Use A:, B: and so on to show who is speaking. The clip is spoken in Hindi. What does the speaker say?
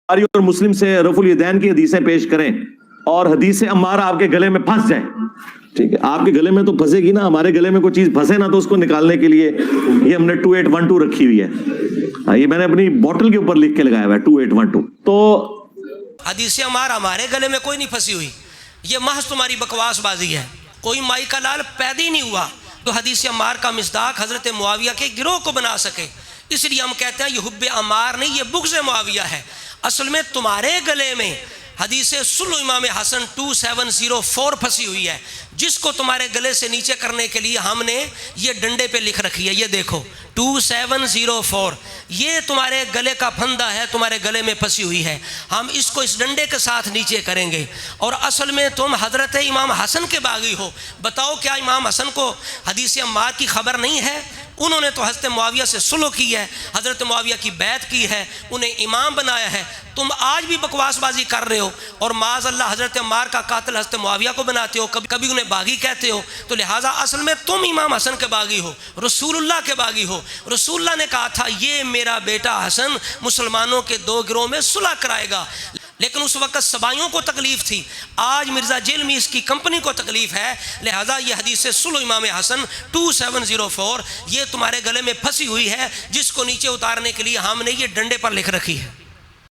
A: बुखारी और मुस्लिम से रफुल यदैन की हदीसें पेश करें और हदीस अम्मारा आपके गले में फंस जाए, ठीक है, आपके गले में तो फंसेगी ना, हमारे गले में कोई चीज फंसे ना, तो उसको निकालने के लिए ये हमने 2812 रखी हुई है। ये मैंने अपनी बोतल के ऊपर लिख के लगाया हुआ है 2812। तो
B: हदीस अम्मार हमारे गले में कोई नहीं फंसी हुई, ये महज तुम्हारी बकवासबाजी है। कोई माई का लाल पैदा ही नहीं हुआ तो हदीस अम्मार का मिस्दाक हजरत मुआविया के गिरोह को बना सके, इसलिए हम कहते हैं ये हुब्बे अम्मार नहीं, ये बुग़्ज़ मुआविया है। असल में तुम्हारे गले में हदीस सुल्ह इमाम हसन 2704 फंसी हुई है, जिसको तुम्हारे गले से नीचे करने के लिए हमने ये डंडे पे लिख रखी है। ये देखो 2704, ये तुम्हारे गले का फंदा है, तुम्हारे गले में फंसी हुई है। हम इसको इस डंडे के साथ नीचे करेंगे। और असल में तुम हजरत इमाम हसन के बागी हो। बताओ क्या इमाम हसन को हदीस अम्मार की खबर नहीं है? उन्होंने तो हज़रत मुआविया से सुलह की है, हज़रत मुआविया की बैत की है, उन्हें इमाम बनाया है। तुम आज भी बकवासबाजी कर रहे हो और माज़ अल्लाह हज़रत अम्मार का कातिल हज़रत मुआविया को बनाते हो, कभी कभी उन्हें बागी कहते हो। तो लिहाजा असल में तुम इमाम हसन के बागी हो, रसूलुल्लाह के बागी हो। रसूलुल्लाह ने कहा था ये मेरा बेटा हसन मुसलमानों के दो गिरोह में सुलह कराएगा, लेकिन उस वक्त सबाइयों को तकलीफ थी। आज मिर्ज़ा जेलमी इसकी कंपनी को तकलीफ है, लिहाजा ये हदीस सुल्ह इमाम हसन 2704 ये तुम्हारे गले में फंसी हुई है, जिसको नीचे उतारने के लिए हमने ये डंडे पर लिख रखी है।